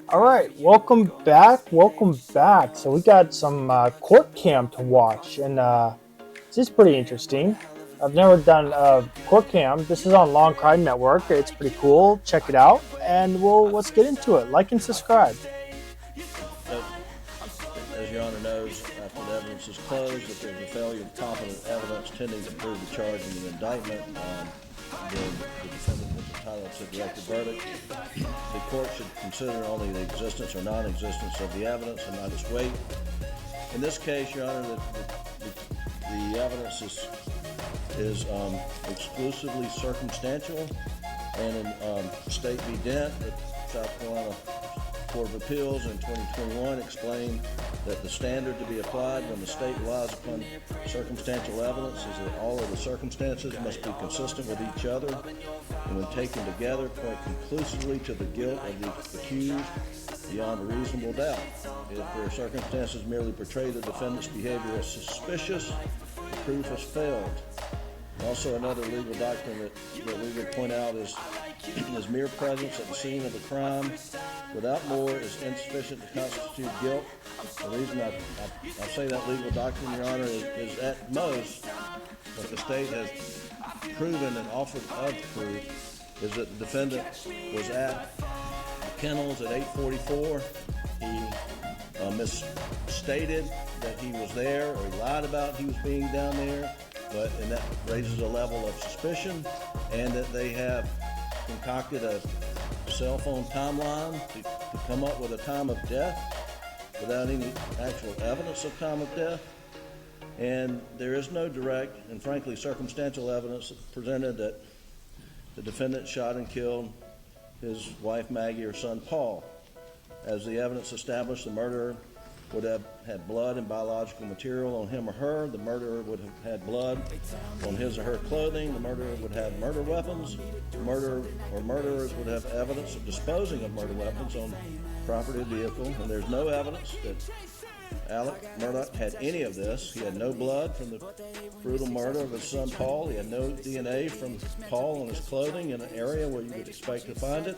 All right, welcome back. Welcome back. So we got some court cam to watch, and this is pretty interesting. I've never done court cam. This is on Long Crime Network. It's pretty cool. Check it out, and let's get into it. Like and subscribe. As Your Honor knows, after the evidence is closed, if there's a failure of competent evidence tending to prove the charge in the indictment, then the defendant is entitled to a directed verdict. The court should consider only the existence or non-existence of the evidence and not its weight. In this case, Your Honor, the evidence is exclusively circumstantial, and in State v. Dent, the South Carolina Court of Appeals in 2021 explained that the standard to be applied when the state relies upon circumstantial evidence is that all of the circumstances must be consistent with each other and when taken together point conclusively to the guilt of the accused beyond a reasonable doubt. If their circumstances merely portray the defendant's behavior as suspicious, the proof has failed. Also, another legal doctrine that we would point out is mere presence at the scene of the crime without more is insufficient to constitute guilt. The reason I say that legal doctrine, Your Honor, is at most what the state has proven and offered of proof is that the defendant was at the kennels at 8:44. He misstated that he was there, or he lied about he was being down there, and that raises a level of suspicion, and that they have concocted a cell phone timeline to come up with a time of death without any actual evidence of time of death. And there is no direct and frankly circumstantial evidence presented that the defendant shot and killed his wife Maggie or son Paul. As the evidence established, the murderer would have had blood and biological material on him or her. The murderer would have had blood on his or her clothing. The murderer would have murder weapons. The murderer or murderers would have evidence of disposing of murder weapons on property or vehicle. And there's no evidence that Alec Murdaugh had any of this. He had no blood from the brutal murder of his son Paul. He had no DNA from Paul on his clothing in an area where you would expect to find it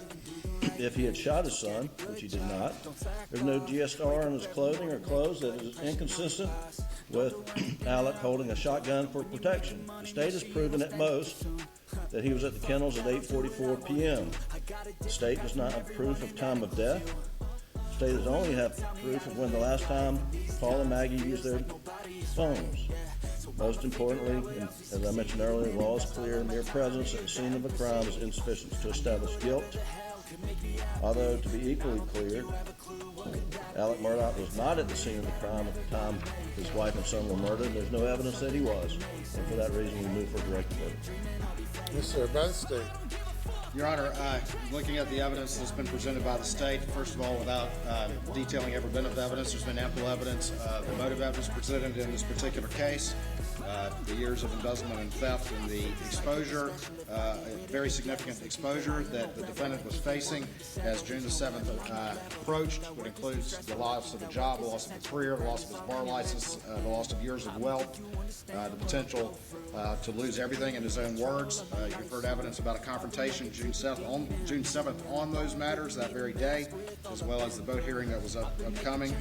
if he had shot his son, which he did not. There's no GSR on his clothing or clothes that is inconsistent with Alec holding a shotgun for protection. The state has proven at most that he was at the kennels at 8:44 p.m. The state does not have proof of time of death. The state does only have proof of when the last time Paul and Maggie used their phones. Most importantly, and as I mentioned earlier, the law is clear. Mere presence at the scene of a crime is insufficient to establish guilt. Although, to be equally clear, Alec Murdaugh was not at the scene of the crime at the time his wife and son were murdered. There's no evidence that he was. And for that reason, we move for a direct verdict. Yes, sir. By the state. Your Honor, looking at the evidence that's been presented by the state, first of all, without detailing every bit of the evidence, there's been ample evidence, the motive evidence presented in this particular case, the years of embezzlement and theft, and the exposure, very significant exposure that the defendant was facing as June the 7th approached, which includes the loss of a job, the loss of a career, the loss of his bar license, the loss of years of wealth, the potential to lose everything in his own words. You've heard evidence about a confrontation June 7th on those matters that very day, as well as the boat hearing that was upcoming,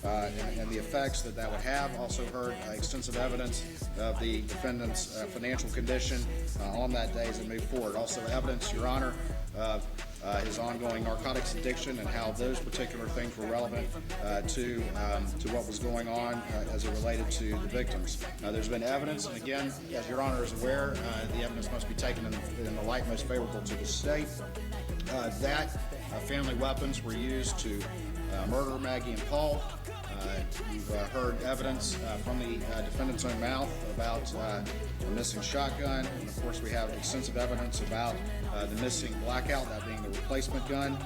and the effects that would have. Also heard extensive evidence of the defendant's financial condition on that day as it moved forward. Also evidence, Your Honor, of his ongoing narcotics addiction and how those particular things were relevant to what was going on as it related to the victims. There's been evidence, and again, as Your Honor is aware, the evidence must be taken in the light most favorable to the state, that family weapons were used to murder Maggie and Paul. You've heard evidence from the defendant's own mouth about the missing shotgun, and of course we have extensive evidence about the missing blackout, that being the replacement gun.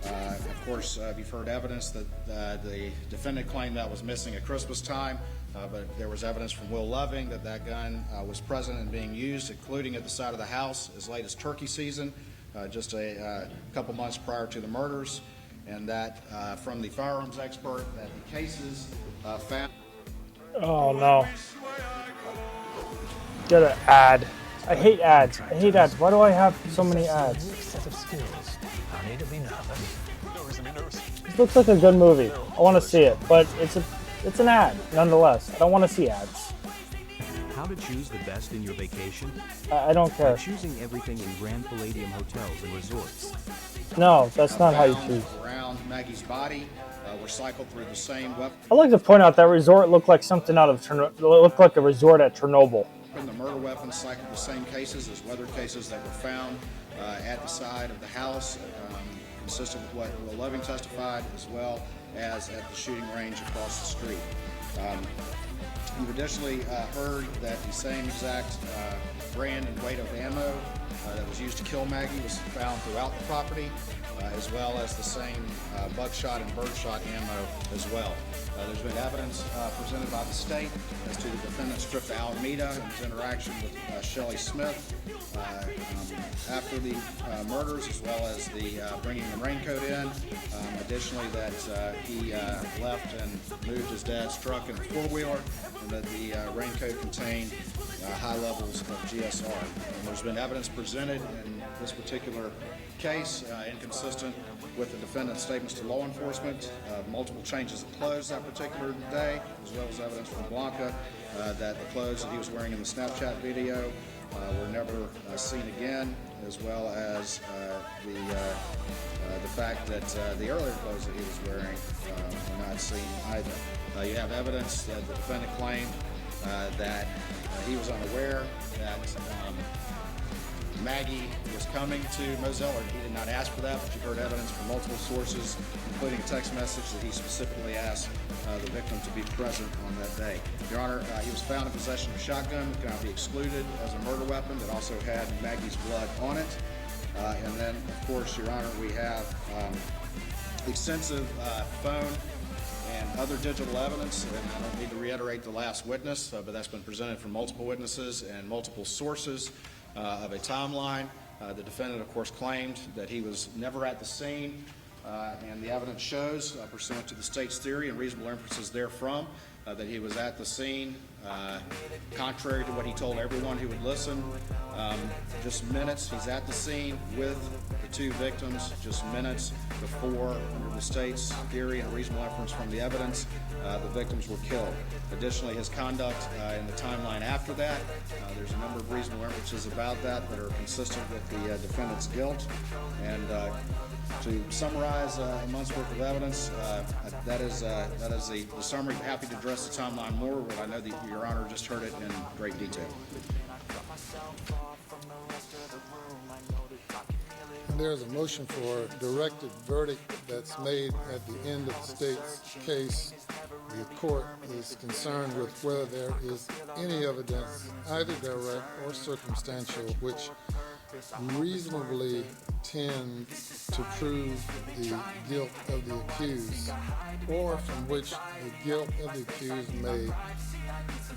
Of course, you've heard evidence that the defendant claimed that was missing at Christmas time, but there was evidence from Will Loving that gun was present and being used, including at the side of the house as late as turkey season, just a couple months prior to the murders. And that from the firearms expert that the cases found. Oh no. Get an ad. I hate ads. Why do I have so many ads? need to be nervous. No reason to be nervous. This looks like a good movie. I want to see it, but it's an ad nonetheless. I don't want to see ads. How to choose the best in your vacation? I don't By care. choosing everything in Grand Palladium hotels and resorts. No, that's not how you Found choose. around Maggie's body were cycled through the same weapon. I'd like to point out that resort looked like something out of it looked like a resort at Chernobyl. The murder weapons cycled the same cases as weather cases that were found at the side of the house, consistent with what Will Loving testified, as well as at the shooting range across the street. You've additionally heard that the same exact brand and weight of ammo that was used to kill Maggie was found throughout the property, as well as the same buckshot and birdshot ammo as well. There's been evidence presented by the state as to the defendant's trip to Alameda and his interaction with Shelley Smith after the murders, as well as the bringing the raincoat in. Additionally, that he left and moved his dad's truck in a four-wheeler, and that the raincoat contained high levels of GSR. And there's been evidence presented in this particular case inconsistent with the defendant's statements to law enforcement, multiple changes of clothes that particular day, as well as evidence from Blanca that the clothes that he was wearing in the Snapchat video were never seen again, as well as the fact that the earlier clothes that he was wearing were not seen either. You have evidence that the defendant claimed that he was unaware that Maggie was coming to Moselle. He did not ask for that, but you've heard evidence from multiple sources, including a text message that he specifically asked the victim to be present on that day. Your Honor, he was found in possession of a shotgun that cannot be excluded as a murder weapon that also had Maggie's blood on it. And then, of course, Your Honor, we have extensive phone and other digital evidence, and I don't need to reiterate the last witness, but that's been presented from multiple witnesses and multiple sources of a timeline. The defendant, of course, claimed that he was never at the scene, and the evidence shows, pursuant to the state's theory and reasonable inferences therefrom, that he was at the scene, contrary to what he told everyone who would listen. Just minutes, he's at the scene with the two victims, just minutes before, under the state's theory and reasonable inference from the evidence, the victims were killed. Additionally, his conduct in the timeline after that, there's a number of reasonable inferences about that are consistent with the defendant's guilt. And to summarize a month's worth of evidence, that is the summary. Happy to address the timeline more, but I know that Your Honor just heard it in great detail. There's a motion for a directed verdict that's made at the end of the state's case. The court is concerned with whether there is any evidence, either direct or circumstantial, which reasonably tends to prove the guilt of the accused, or from which the guilt of the accused may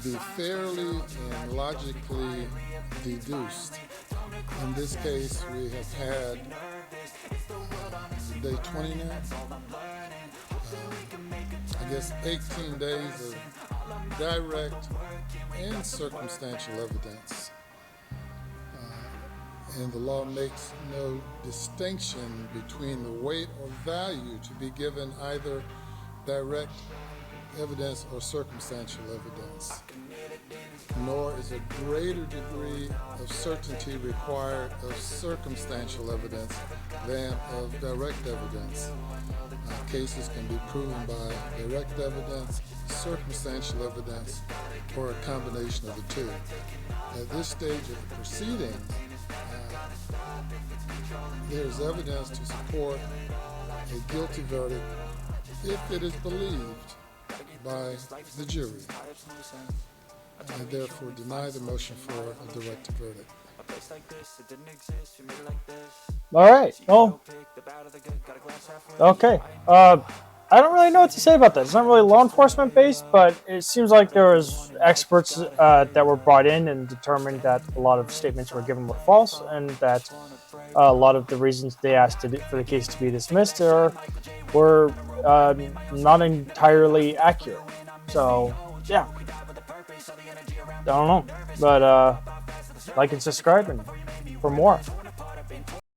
be fairly and logically deduced. In this case, we have had day 20 now. I guess 18 days of direct and circumstantial evidence. And the law makes no distinction between the weight or value to be given either direct evidence or circumstantial evidence. Nor is a greater degree of certainty required of circumstantial evidence than of direct evidence. Cases can be proven by direct evidence, circumstantial evidence, or a combination of the two. At this stage of the proceedings, there is evidence to support a guilty verdict if it is believed by the jury. I therefore deny the motion for a directed verdict. All right. Well, okay. I don't really know what to say about that. It's not really law enforcement based, but it seems like there was experts that were brought in and determined that a lot of statements were given were false, and that a lot of the reasons they asked for the case to be dismissed were not entirely accurate. So, yeah. I don't know. But like and subscribe for more.